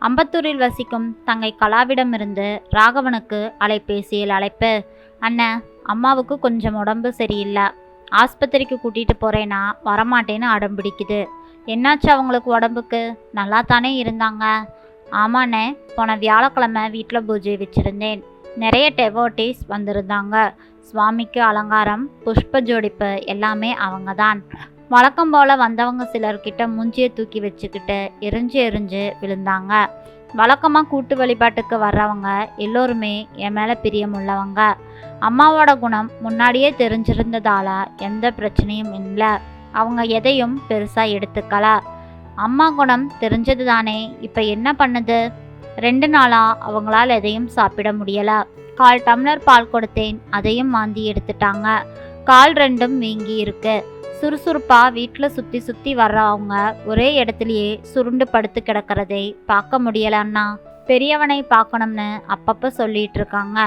அம்பத்தூரில் வசிக்கும் தங்கை கலாவிடமிருந்து ராகவனுக்கு அலைபேசியில் அழைப்பு. அண்ணன், அம்மாவுக்கு கொஞ்சம் உடம்பு சரியில்லை, ஆஸ்பத்திரிக்கு கூட்டிகிட்டு போகிறேன்னா வரமாட்டேன்னு அடம் பிடிக்குது. என்னாச்சு அவங்களுக்கு உடம்புக்கு? நல்லா தானே இருந்தாங்க. ஆமாண்ணே, போன வியாழக்கிழமை வீட்டில் பூஜை வச்சுருந்தேன். நிறைய டெவோட்டீஸ் வந்திருந்தாங்க. சுவாமிக்கு அலங்காரம், புஷ்ப ஜோடிப்பு எல்லாமே அவங்க தான். வழக்கம் போல் வந்தவங்க சிலர்கிட்ட மூஞ்சியை தூக்கி வச்சுக்கிட்டு எரிஞ்சு விழுந்தாங்க. வழக்கமாக கூட்டு வழிபாட்டுக்கு வர்றவங்க எல்லோருமே என் மேலே பிரியமுள்ளவங்க. அம்மாவோட குணம் முன்னாடியே தெரிஞ்சிருந்ததால எந்த பிரச்சனையும் இல்லை. அவங்க எதையும் பெருசாக எடுத்துக்கல. அம்மா குணம் தெரிஞ்சது தானே, இப்போ என்ன பண்ணுது? 2 நாளாக அவங்களால் எதையும் சாப்பிட முடியலை. 1/4 டம்ளர் பால் கொடுத்தேன், அதையும் வாந்தி எடுத்துட்டாங்க. கால் 2ம் வீங்கி இருக்கு. சுறுசுறுப்பாக வீட்டில் சுற்றி வர்றவங்க ஒரே இடத்துலையே சுருண்டு படுத்து கிடக்கிறதை பார்க்க முடியலன்னா. பெரியவனை பார்க்கணும்னு அப்பப்போ சொல்லிட்டு இருக்காங்க.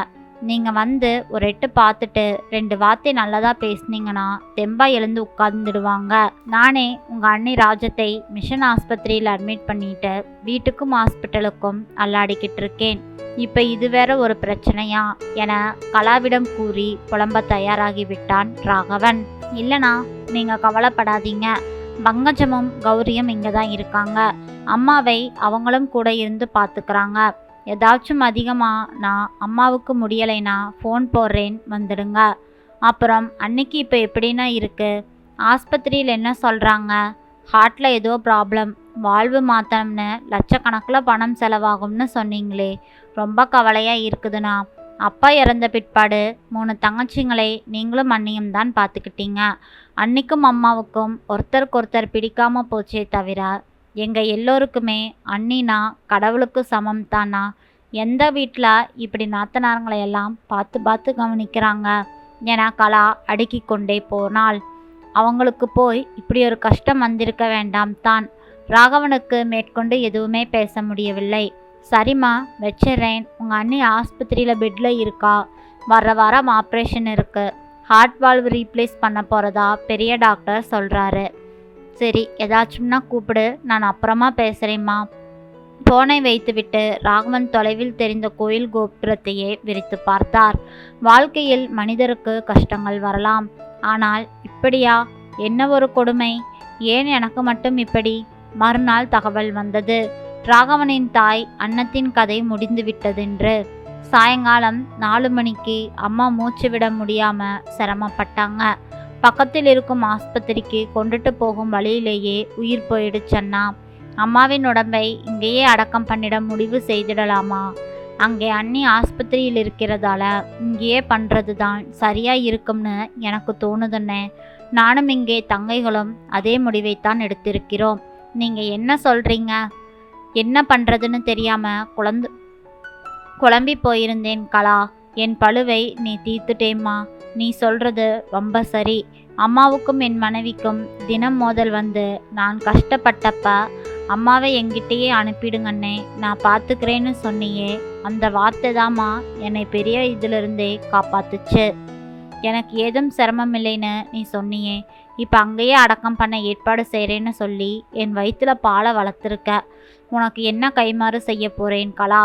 நீங்கள் வந்து ஒரு எட்டு பார்த்துட்டு 2 வார்த்தை நல்லதாக பேசுனீங்கன்னா தெம்பா எழுந்து உட்கார்ந்துடுவாங்க. நானே உங்கள் அண்ணி ராஜத்தை மிஷன் ஆஸ்பத்திரியில் அட்மிட் பண்ணிட்டு வீட்டுக்கும் ஹாஸ்பிட்டலுக்கும் அல்லாடிக்கிட்டு இருக்கேன். இப்போ இது வேற ஒரு பிரச்சனையா என கலாவிடம் கூறி புலம்ப தயாராகி விட்டான் ராகவன். இல்லைனா நீங்கள் கவலைப்படாதீங்க, பங்கஜமும் கௌரியும் இங்கே தான் இருக்காங்க. அம்மாவை அவங்களும் கூட இருந்து பார்த்துக்கிறாங்க. ஏதாச்சும் அதிகமாக நான் அம்மாவுக்கு முடியலைன்னா ஃபோன் போடுறேன், வந்துடுங்க. அப்புறம் அன்னைக்கு இப்போ எப்படின்னா இருக்குது? ஆஸ்பத்திரியில் என்ன சொல்கிறாங்க? ஹார்ட்டில் ஏதோ ப்ராப்ளம், வாழ்வு மாற்றணும்னு லட்சக்கணக்கில் பணம் செலவாகும்னு சொன்னீங்களே, ரொம்ப கவலையாக இருக்குதுண்ணா. அப்பா இறந்த பிற்பாடு 3 தங்கச்சிங்களை நீங்களும் அண்ணியும் தான் பார்த்துக்கிட்டீங்க. அன்னிக்கும் அம்மாவுக்கும் ஒருத்தருக்கொருத்தர் பிடிக்காமல் போச்சே தவிர எங்கள் எல்லோருக்குமே அண்ணினா கடவுளுக்கு சமம் தானா. எந்த வீட்டில் இப்படி நாத்தனாரங்களை எல்லாம் பார்த்து கவனிக்கிறாங்க என கலா அடுக்கி கொண்டே போனாள். அவங்களுக்கு போய் இப்படி ஒரு கஷ்டம் வந்திருக்க வேண்டாம் தான். ராகவனுக்கு மேற்கொண்டு எதுவுமே பேச முடியவில்லை. சரிம்மா, வச்சிட்றேன். உங்கள் அண்ணி ஆஸ்பத்திரியில் பெட்டில் இருக்கா. வர வாரம் ஆப்ரேஷன் இருக்குது. ஹார்ட் வால்வ் ரீப்ளேஸ் பண்ண போகிறதா பெரிய டாக்டர் சொல்கிறாரு. சரி, ஏதாச்சும்னா கூப்பிடு, நான் அப்புறமா பேசுகிறேம்மா. போனை வைத்துவிட்டு ராகவன் தொலைவில் தெரிந்த கோயில் கோபுரத்தையே விரித்து பார்த்தார். வாழ்க்கையில் மனிதருக்கு கஷ்டங்கள் வரலாம், ஆனால் இப்படியா? என்ன ஒரு கொடுமை! ஏன் எனக்கு மட்டும் இப்படி? மறுநாள் தகவல் வந்தது. ராகவனின் தாய் அன்னத்தின் கதை முடிந்து விட்டதென்று. சாயங்காலம் 4 மணிக்கு அம்மா மூச்சு விட முடியாமல் சிரமப்பட்டாங்க. பக்கத்தில் இருக்கும் ஆஸ்பத்திரிக்கு கொண்டுட்டு போகும் வழியிலேயே உயிர் போயிடுச்சன்னா. அம்மாவின் உடம்பை இங்கேயே அடக்கம் பண்ணிட முடிவு செய்திடலாமா? அங்கே அண்ணி ஆஸ்பத்திரியில் இருக்கிறதால இங்கேயே பண்ணுறது தான் சரியாக இருக்கும்னு எனக்கு தோணுதுன்னே. நானும் இங்கே தங்கைகளும் அதே முடிவைத்தான் எடுத்திருக்கிறோம். நீங்கள் என்ன சொல்கிறீங்க? என்ன பண்ணுறதுன்னு தெரியாமல் குழம்பி போயிருந்தேன் கலா. என் பழுவை நீ தீர்த்துட்டேம்மா. நீ சொல்கிறது ரொம்ப சரி. அம்மாவுக்கும் என் மனைவிக்கும் தினம் மோதல் வந்து நான் கஷ்டப்பட்டப்ப அம்மாவை என்கிட்டயே அனுப்பிடுங்கண்ணே, நான் பார்த்துக்கிறேன்னு சொன்னியே, அந்த வார்த்தை தாம்மா என்னை பெரிய இதிலிருந்தே காப்பாத்துச்சு. எனக்கு ஏதும் சிரமம் இல்லைன்னு நீ சொன்னியே, இப்போ அங்கேயே அடக்கம் பண்ண ஏற்பாடு செய்கிறேன்னு சொல்லி என் வயிற்றுல பாலை வளர்த்துருக்க. உனக்கு என்ன கைமாறு செய்ய போகிறேன் கலா?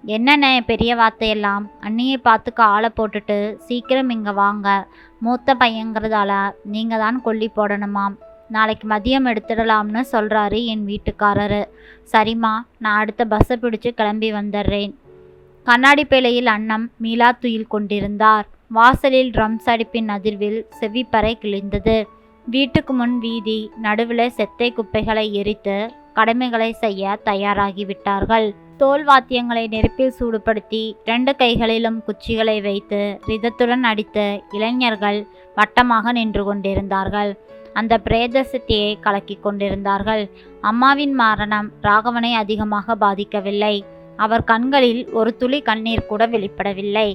என்னென்ன பெரிய வார்த்தையெல்லாம்? அண்ணியை பார்த்துக்க ஆளை போட்டுட்டு சீக்கிரம் இங்கே வாங்க. மூத்த பையங்கிறதால நீங்கள் தான் கொல்லி போடணுமாம். நாளைக்கு மதியம் எடுத்துடலாம்னு சொல்கிறாரு என் வீட்டுக்காரரு. சரிம்மா, நான் அடுத்த பஸ்ஸை பிடிச்சு கிளம்பி வந்துடுறேன். கண்ணாடி பேழையில் அன்னம் மீளா துயில் கொண்டிருந்தார். வாசலில் ட்ரம்ஸ் அடிப்பின் அதிர்வில் செவிப்பறை கிழிந்தது. வீட்டுக்கு முன் வீதி நடுவில் செத்தை குப்பைகளை எரித்து கடமைகளை செய்ய தயாராகிவிட்டார்கள். தோல் வாத்தியங்களை நெருப்பில் சூடுபடுத்தி 2 கைகளிலும் குச்சிகளை வைத்து ரிதத்துடன் அடித்து இளைஞர்கள் வட்டமாக நின்று கொண்டிருந்தார்கள். அந்த பிரேத சிட்டியை கலக்கி கொண்டிருந்தார்கள். அம்மாவின் மரணம் ராகவனை அதிகமாக பாதிக்கவில்லை. அவர் கண்களில் ஒரு துளி கண்ணீர் கூட வெளிப்படவில்லை.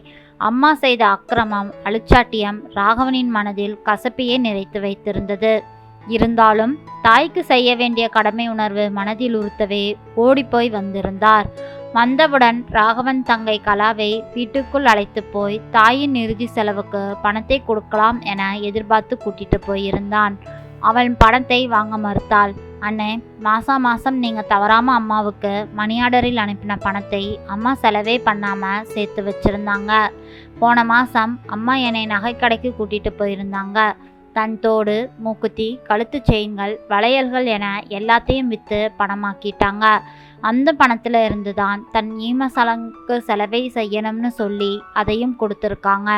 அம்மா செய்த அக்கிரமம், அழுச்சாட்டியம் ராகவனின் மனதில் கசப்பியே நிறைத்து வைத்திருந்தது. இருந்தாலும் தாய்க்கு செய்ய வேண்டிய கடமை உணர்வு மனதில் உறுத்தவே ஓடிப்போய் வந்திருந்தார். வந்தவுடன் ராகவன் தங்கை கலாவை வீட்டுக்குள் அழைத்து போய் தாயின் இறுதி செலவுக்கு பணத்தை கொடுக்கலாம் என எதிர்பார்த்து கூட்டிட்டு போயிருந்தான். அவள் பணத்தை வாங்க மறுத்தாள். அண்ணே, மாதம் நீங்கள் தவறாமல் அம்மாவுக்கு மணி ஆர்டரில் அனுப்பின பணத்தை அம்மா செலவே பண்ணாமல் சேர்த்து வச்சுருந்தாங்க. போன மாதம் அம்மா என்னை நகைக்கடைக்கு கூட்டிகிட்டு போயிருந்தாங்க. தன் தோடு, மூக்குத்தி, கழுத்து செயின்கள், வளையல்கள் என எல்லாத்தையும் விற்று பணமாக்கிட்டாங்க. அந்த பணத்தில் இருந்து தான் தன் ஈமசலங்கு செலவை செய்யணும்னு சொல்லி அதையும் கொடுத்துருக்காங்க.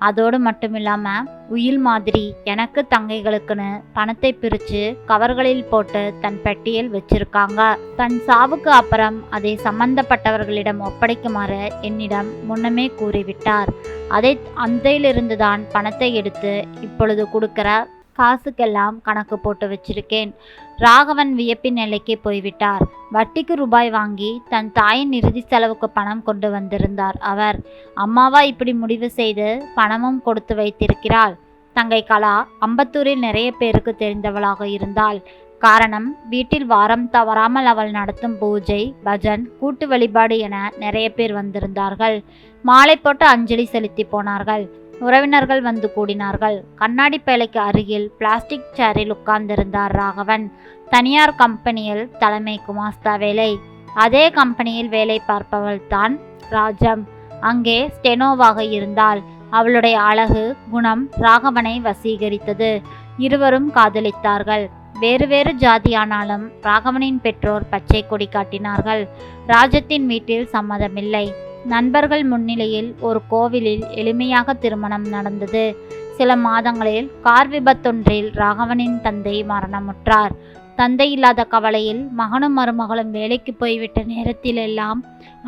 அதோடு மட்டும் இல்லாமல் உயில் மாதிரி எனக்கு தங்கைகளுக்குன்னு பணத்தை பிரித்து கவர்களில் போட்டு தன் பெட்டியில் வச்சிருக்காங்க. தன் சாவுக்கு அப்புறம் அதை சம்பந்தப்பட்டவர்களிடம் ஒப்படைக்குமாறு என்னிடம் முன்னமே கூறிவிட்டார். அந்தையிலிருந்து தான் பணத்தை எடுத்து இப்பொழுது கொடுக்கிற காசுக்கெல்லாம் கணக்கு போட்டு வச்சிருக்கேன். ராகவன் வியப்பின் எல்லைக்கு போய்விட்டார். வட்டிக்கு ரூபாய் வாங்கி தன் தாயின் இறுதி செலவுக்கு பணம் கொண்டு வந்திருந்தார் அவர். அம்மாவா இப்படி முடிவு செய்து பணமும் கொடுத்து வைத்திருக்கிறாள். தங்கை கலா அம்பத்தூரில் நிறைய பேருக்கு தெரிந்தவளாக இருந்தாள். காரணம், வீட்டில் வாரம் தவறாமல் அவள் நடத்தும் பூஜை, பஜன், கூட்டு வழிபாடு என நிறைய பேர் வந்திருந்தார்கள். மாலை போட்டு அஞ்சலி செலுத்தி போனார்கள். உறவினர்கள் வந்து கூடினார்கள். கண்ணாடி பேழைக்கு அருகில் பிளாஸ்டிக் சேரில் உட்கார்ந்திருந்தார் ராகவன். தனியார் கம்பெனியில் தலைமை குமாஸ்தா வேலை. அதே கம்பெனியில் வேலை பார்ப்பவள் தான் ராஜம். அங்கே ஸ்டெனோவாக இருந்தாள். அவளுடைய அழகு, குணம் ராகவனை வசீகரித்தது. இருவரும் காதலித்தார்கள். வேறு வேறு ஜாதியானாலும் ராகவனின் பெற்றோர் பச்சை கொடி காட்டினார்கள். ராஜத்தின் வீட்டில் சம்மதமில்லை. நண்பர்கள் முன்னிலையில் ஒரு கோவிலில் எளிமையாக திருமணம் நடந்தது. சில மாதங்களில் கார் விபத்தொன்றில் ராகவனின் தந்தை மரணமுற்றார். தந்தை இல்லாத கவலையில் மகனும் மருமகளும் வேலைக்கு போய்விட்ட நேரத்திலெல்லாம்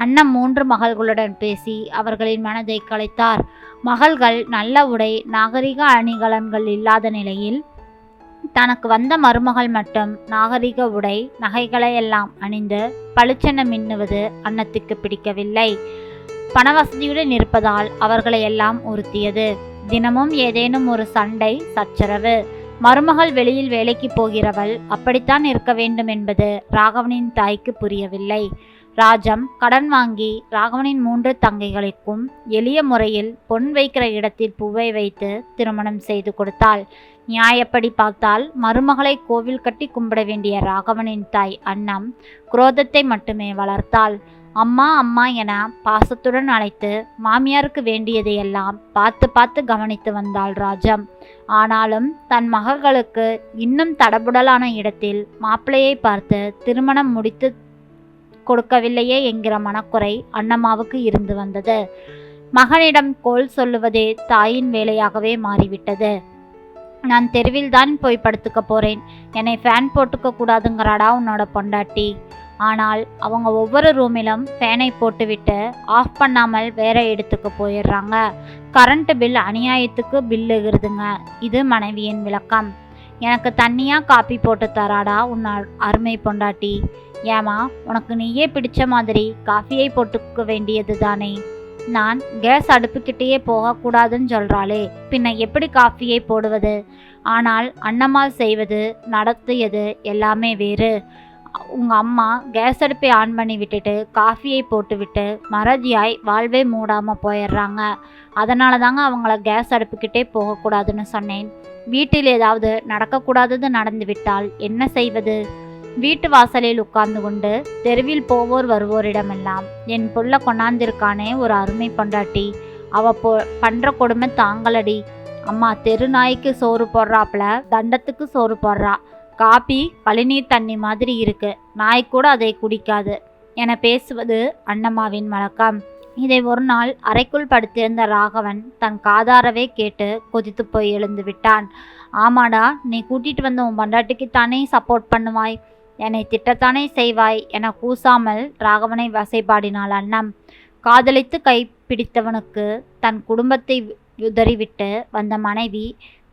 அண்ணன் 3 மகள்களுடன் பேசி அவர்களின் மனதை கலைத்தார். மகள்கள் நல்ல உடை, நாகரிக அணிகலன்கள் இல்லாத நிலையில் தனக்கு வந்த மருமகள் மட்டும் நாகரிக உடை, நகைகளை எல்லாம் அணிந்து பளிச்சென மின்னுவது அன்னத்துக்கு பிடிக்கவில்லை. பணவசதியுடன் இருப்பதால் அவர்களை எல்லாம் உறுத்தியது. தினமும் ஏதேனும் ஒரு சண்டை, சச்சரவு. மருமகள் வெளியில் வேலைக்கு போகிறவள் அப்படித்தான் இருக்க வேண்டும் என்பது ராகவனின் தாய்க்கு புரியவில்லை. ராஜம் கடன் வாங்கி ராகவனின் 3 தங்கைகளுக்கும் எளிய முறையில் பொன் வைக்கிற இடத்தில் பூவை வைத்து திருமணம் செய்து கொடுத்தாள். நியாயப்படி பார்த்தால் மருமகளை கோவில் கட்டி கும்பிட வேண்டிய ராகவனின் தாய் அன்னம் குரோதத்தை மட்டுமே வளர்த்தாள். அம்மா அம்மா என பாசத்துடன் அழைத்து மாமியாருக்கு வேண்டியதையெல்லாம் பார்த்து பார்த்து கவனித்து வந்தாள் ராஜம். ஆனாலும் தன் மகள்களுக்கு இன்னும் தடபுடலான இடத்தில் மாப்பிள்ளையை பார்த்து திருமணம் முடித்து கொடுக்கவில்லையே என்கிற மனக்குறை அண்ணம்மாவுக்கு இருந்து வந்தது. மகனிடம் கோல் சொல்லுவதே தாயின் வேலையாகவே மாறிவிட்டது. நான் தெருவில் தான் போய் படுத்துக்க போறேன், என்னை ஃபேன் போட்டுக்க கூடாதுங்கிறாடா உன்னோட பொண்டாட்டி. ஆனால் அவங்க ஒவ்வொரு ரூமிலும் ஃபேனை போட்டுவிட்டு ஆஃப் பண்ணாமல் வேற இடத்துக்கு போயிடுறாங்க. கரண்ட் பில் அநியாயத்துக்கு பில் எகுறுதுங்க. இது மனைவியின் விளக்கம். எனக்கு தண்ணியாக காப்பி போட்டு தராடா உன் அருமை பொண்டாட்டி. ஏமா, உனக்கு நீயே பிடிச்ச மாதிரி காஃபியை போட்டுக்க வேண்டியது தானே. நான் கேஸ் அடுப்புக்கிட்டேயே போகக்கூடாதுன்னு சொல்கிறாளே, பின்ன எப்படி காஃபியை போடுவது? ஆனால் அண்ணம்மாள் செய்வது, நடத்தியது எல்லாமே வேறு. உங்கள் அம்மா கேஸ் அடுப்பை ஆன் பண்ணி விட்டுட்டு காஃபியை போட்டுவிட்டு மறதியாய் வாழ்வே மூடாமல் போயிடுறாங்க. அதனால தாங்க அவங்கள கேஸ் அடுப்புக்கிட்டே போகக்கூடாதுன்னு சொன்னேன். வீட்டில் ஏதாவது நடக்கக்கூடாதது நடந்து விட்டால் என்ன செய்வது? வீட்டு வாசலில் உட்கார்ந்து கொண்டு தெருவில் போவோர் வருவோரிடமெல்லாம் என் புள்ள கொண்டாந்திருக்கானே ஒரு அருமை பொண்டாட்டி, அவ பண்ற கொடுமை தாங்களடி. அம்மா தெரு நாய்க்கு சோறு போடுறாப்புல தண்டத்துக்கு சோறு போடுறா. காப்பி பழிநீர் தண்ணி மாதிரி இருக்கு, நாய் கூட அதை குடிக்காது என பேசுவது அண்ணம்மாவின் வழக்கம். இதை ஒரு நாள் அறைக்குள் படுத்திருந்த ராகவன் தன் காதாரவே கேட்டு கொதித்து போய் எழுந்து விட்டான். ஆமாடா, நீ கூட்டிட்டு வந்த உன் பொண்டாட்டிக்குத்தானே சப்போர்ட் பண்ணுவாய், என்னை திட்டத்தானே செய்வாய் என கூசாமல் ராகவனை வசைபாடினாள் அண்ணம். காதலித்து கை பிடித்தவனுக்கு தன் குடும்பத்தை உதறிவிட்டு வந்த மனைவி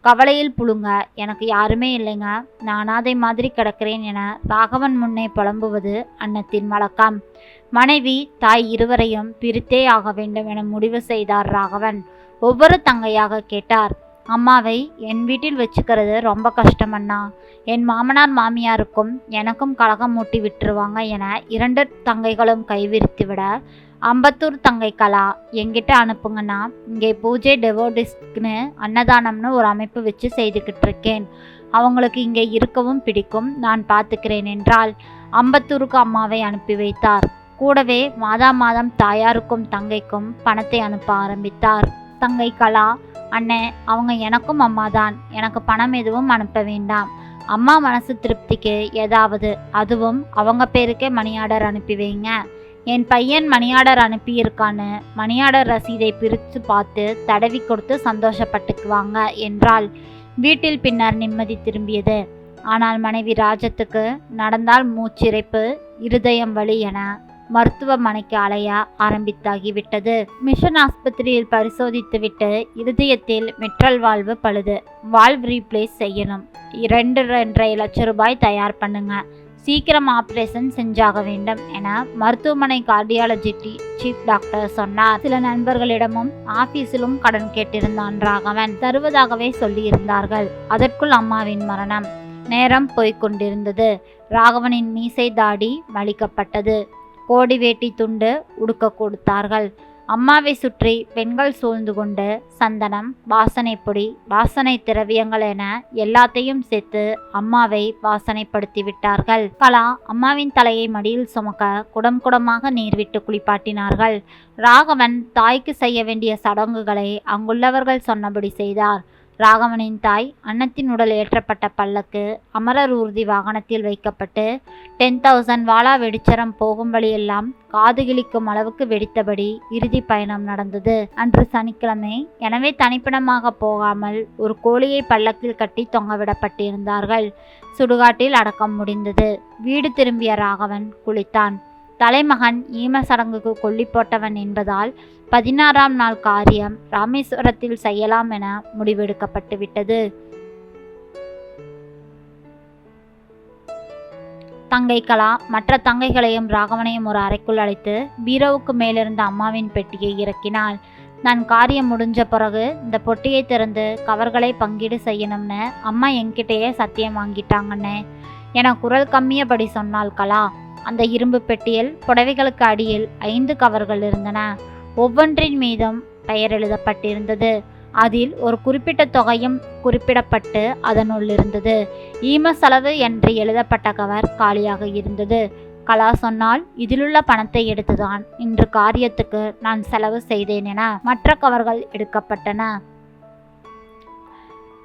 கவலையில் புழுங்க, எனக்கு யாருமே இல்லைங்க, நான் அனாதை மாதிரி கிடக்கிறேன் என ராகவன் முன்னே புலம்புவது அன்னத்தின் வழக்கம். மனைவி தாய் இருவரையும் பிரித்தே ஆக வேண்டும் என முடிவு செய்தார் ராகவன். ஒவ்வொரு தங்கையாக கேட்டார். அம்மாவை என் வீட்டில் வச்சுக்கிறது ரொம்ப கஷ்டம் அண்ணா. என் மாமனார் மாமியாருக்கும் எனக்கும் கலகம் மூட்டி விட்டுருவாங்க என 2 தங்கைகளும் கைவிரித்து விட, அம்பத்தூர் தங்கை கலா, என்கிட்ட அனுப்புங்கண்ணா, இங்கே பூஜை டெவோடிஸ்ட்னு அன்னதானம்னு ஒரு அமைப்பு வச்சு செய்துக்கிட்டு இருக்கேன். அவங்களுக்கு இங்கே இருக்கவும் பிடிக்கும், நான் பார்த்துக்கிறேன் என்றால் அம்பத்தூருக்கு அம்மாவை அனுப்பி வைத்தார். கூடவே மாதம் தாயாருக்கும் தங்கைக்கும் பணத்தை அனுப்ப ஆரம்பித்தார். தங்கை கலா, அண்ணே அவங்க எனக்கும் அம்மா தான், எனக்கு பணம் எதுவும் அனுப்ப வேண்டாம். அம்மா மனசு திருப்திக்கு ஏதாவது, அதுவும் அவங்க பேருக்கே மணி ஆர்டர் அனுப்பி வைங்க. என் பையன் மணி ஆர்டர் அனுப்பியிருக்கான்னு மணி ஆர்டர் ரசீதை பிரித்து பார்த்து தடவி கொடுத்து சந்தோஷப்பட்டுக்குவாங்க என்றால் வீட்டில் பின்னர் நிம்மதி திரும்பியது. ஆனால் மனைவி ராஜத்துக்கு நடந்தால் மூச்சிறைப்பு, இருதயம் வலி என மருத்துவமனைக்கு அலைய ஆரம்பித்தாகிவிட்டது. மிஷன் ஆஸ்பத்திரியில் பரிசோதித்துவிட்டு இருதயத்தில் மெட்ரல் வால்வு பழுது, வால்வ் ரீப்ளேஸ் செய்யணும், 2.5 லட்சம் ரூபாய் தயார் பண்ணுங்க, சீக்கிரம் ஆப்ரேஷன் செஞ்சாக வேண்டும் என மருத்துவமனை கார்டியாலஜி சீஃப் டாக்டர் சொன்னார். சில நண்பர்களிடமும் ஆபீஸிலும் கடன் கேட்டிருந்தான் ராகவன். தருவதாகவே சொல்லியிருந்தார்கள். அதற்குள் அம்மாவின் மரணம். நேரம் போய்கொண்டிருந்தது. ராகவனின் மீசை தாடி வலிக்கப்பட்டது. கோடி வேட்டி துண்டு உடுக்க கொடுத்தார்கள். அம்மாவை சுற்றி பெண்கள் சூழ்ந்து கொண்டு சந்தனம், வாசனை பொடி, வாசனை திரவியங்கள் என எல்லாத்தையும் சேர்த்து அம்மாவை வாசனைப்படுத்தி விட்டார்கள். கலா அம்மாவின் தலையை மடியில் சுமக்க குடம் குடமாக நீர் விட்டு குளிப்பாட்டினார்கள். ராகவன் தாய்க்கு செய்ய வேண்டிய சடங்குகளை அங்குள்ளவர்கள் சொன்னபடி செய்தார். ராகவனின் தாய் அன்னத்தின் உடல் ஏற்றப்பட்ட பல்லக்கு அமரர் ஊர்தி வாகனத்தில் வைக்கப்பட்டு 10,000 வாலா வெடிச்சரம் போகும் வழியெல்லாம் காது கிழிக்கும் அளவுக்கு வெடித்தபடி இறுதி பயணம் நடந்தது. அன்று சனிக்கிழமை. எனவே தனிப்படமாக போகாமல் ஒரு கோழியை பல்லக்கில் கட்டி தொங்கவிடப்பட்டிருந்தார்கள். சுடுகாட்டில் அடக்கம் முடிந்தது. வீடு திரும்பிய ராகவன் குளித்தான். தலைமகன் ஈம சடங்குக்கு கொல்லி போட்டவன் என்பதால் 16ஆம் நாள் காரியம் ராமேஸ்வரத்தில் செய்யலாம் என முடிவெடுக்கப்பட்டு விட்டது. தங்கை கலா மற்ற தங்கைகளையும் ராகவனையும் ஒரு அறைக்குள் அழைத்து பீரோவுக்கு மேலிருந்த அம்மாவின் பெட்டியை இறக்கினாள். நான் காரியம் முடிஞ்ச பிறகு இந்த பொட்டியை திறந்து கவர்களை பங்கீடு செய்யணும்னு அம்மா என்கிட்டயே சத்தியம் வாங்கிட்டாங்கன்னு என குரல் கம்மியபடி சொன்னாள் கலா. அந்த இரும்பு பெட்டியில் புடவைகளுக்கு அடியில் 5 கவர்கள் இருந்தன. ஒவ்வொன்றின் மீதும் பெயர் எழுதப்பட்டிருந்தது. அதில் ஒரு குறிப்பிட்ட தொகையும் குறிப்பிடப்பட்டு அதனுள் இருந்தது. ஈம செலவு என்று எழுதப்பட்ட கவர் காலியாக இருந்தது. கலா சொன்னால், இதிலுள்ள பணத்தை எடுத்துதான் இன்று காரியத்துக்கு நான் செலவு செய்தேன் என மற்ற கவர்கள் எடுக்கப்பட்டன.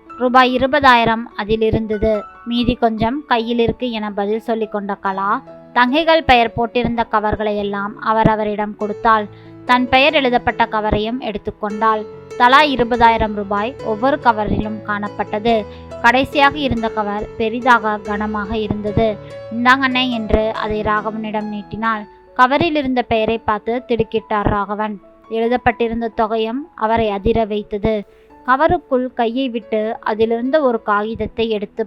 ரூபாய் 20,000 அதில் இருந்தது. மீதி கொஞ்சம் கையில் இருக்கு என பதில் சொல்லி கொண்ட கலா தங்கைகள் பெயர் போட்டிருந்த கவர்களை எல்லாம் அவரவரிடம் கொடுத்தாள். தன் பெயர் எழுதப்பட்ட கவரையும் எடுத்துக்கொண்டாள். தலா 20,000 ரூபாய் ஒவ்வொரு கவரிலும் காணப்பட்டது. கடைசியாக இருந்த கவர் பெரிதாக கனமாக இருந்தது. இந்தாங்கண்ணே என்று அதை ராகவனிடம் நீட்டினாள். கவரில் இருந்த பெயரை பார்த்து திடுக்கிட்டார் ராகவன். எழுதப்பட்டிருந்த தொகையும் அவரை அதிர வைத்தது. கவருக்குள் கையை விட்டு அதிலிருந்த ஒரு காகிதத்தை எடுத்து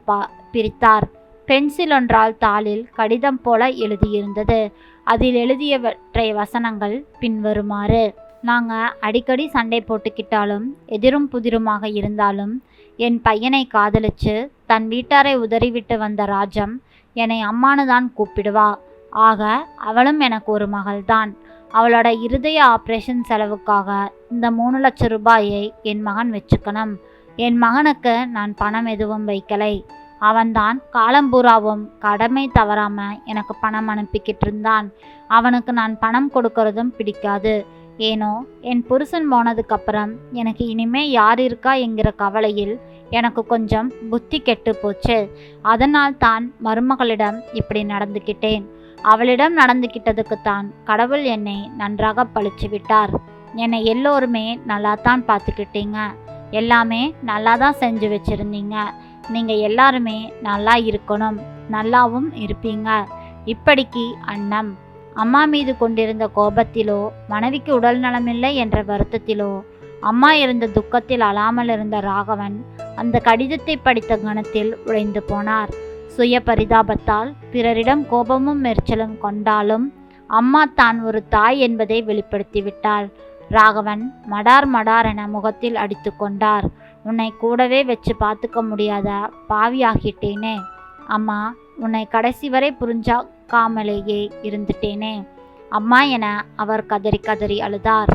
பிரித்தார். பென்சில் ஒன்றால் தாளில் கடிதம் போல எழுதியிருந்தது. அதில் எழுதியவற்றை வசனங்கள் பின்வருமாறு: நாங்கள் அடிக்கடி சண்டை போட்டுக்கிட்டாலும் எதிரும் புதிருமாக இருந்தாலும் என் பையனை காதலிச்சு தன் வீட்டாரை உதறிவிட்டு வந்த ராஜம் என்னை அம்மானு தான் கூப்பிடுவா. ஆக அவளும் எனக்கு ஒரு மகள்தான். அவளோட இருதய ஆப்ரேஷன் செலவுக்காக இந்த 3 லட்சம் ரூபாயை என் மகன் வச்சுக்கணும். என் மகனுக்கு நான் பணம் எதுவும் வைக்கலை. அவன்தான் காலம்பூராவும் கடமை தவறாம எனக்கு பணம் அனுப்பிக்கிட்டு இருந்தான். அவனுக்கு நான் பணம் கொடுக்கறதும் பிடிக்காது. ஏனோ என் புருஷன் போனதுக்கப்புறம் எனக்கு இனிமே யார் இருக்கா என்கிற கவலையில் எனக்கு கொஞ்சம் புத்தி கெட்டு போச்சு. அதனால் தான் மருமகளிடம் இப்படி நடந்துக்கிட்டேன். அவளிடம் நடந்துக்கிட்டதுக்குத்தான் கடவுள் என்னை நன்றாக பழிச்சு விட்டார். என்னை எல்லோருமே நல்லா தான் பார்த்துக்கிட்டீங்க. எல்லாமே நல்லா தான் செஞ்சு வச்சுருந்தீங்க. நீங்கள் எல்லாருமே நல்லா இருக்கணும், நல்லாவும் இருப்பீங்க. இப்படிக்கு அன்னம். அம்மா மீது கொண்டிருந்த கோபத்திலோ மனைவிக்கு உடல் நலமில்லை என்ற வருத்தத்திலோ அம்மா இருந்த துக்கத்தில் அழாமல் இருந்த ராகவன் அந்த கடிதத்தை படித்த கணத்தில் உடைந்து போனார். சுய பரிதாபத்தால் பிறரிடம் கோபமும் எரிச்சலும் கொண்டாலும் அம்மா தான் ஒரு தாய் என்பதை வெளிப்படுத்திவிட்டாள். ராகவன் மடார் என முகத்தில் அடித்து கொண்டார். உன்னை கூடவே வச்சு பார்த்துக்க முடியாத பாவியாகிட்டேனே அம்மா, உன்னை கடைசி வரை புரிஞ்சாக்காமலேயே இருந்துட்டேனே அம்மா என அவர் கதறி கதறி அழுதார்.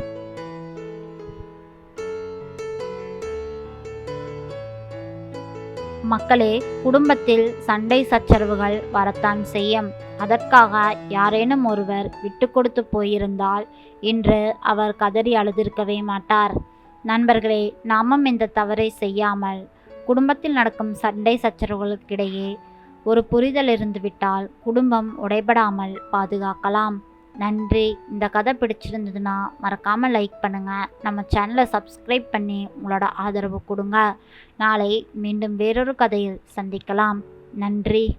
மக்களே, குடும்பத்தில் சண்டை சச்சரவுகள் வரத்தான் செய்யும். அதற்காக யாரேனும் ஒருவர் விட்டு கொடுத்து போயிருந்தால் இன்று அவர் கதறி அழுதிருக்கவே மாட்டார். நண்பர்களே, நாமும் இந்த தவறை செய்யாமல் குடும்பத்தில் நடக்கும் சண்டை சச்சரவுகளுக்கிடையே ஒரு புரிதல் இருந்துவிட்டால் குடும்பம் உடைபடாமல் பாதுகாக்கலாம். நன்றி. இந்த கதை பிடிச்சிருந்ததுன்னா மறக்காமல் லைக் பண்ணுங்கள். நம்ம சேனலை சப்ஸ்கிரைப் பண்ணி உங்களோட ஆதரவு கொடுங்க. நாளை மீண்டும் வேறொரு கதையில் சந்திக்கலாம். நன்றி.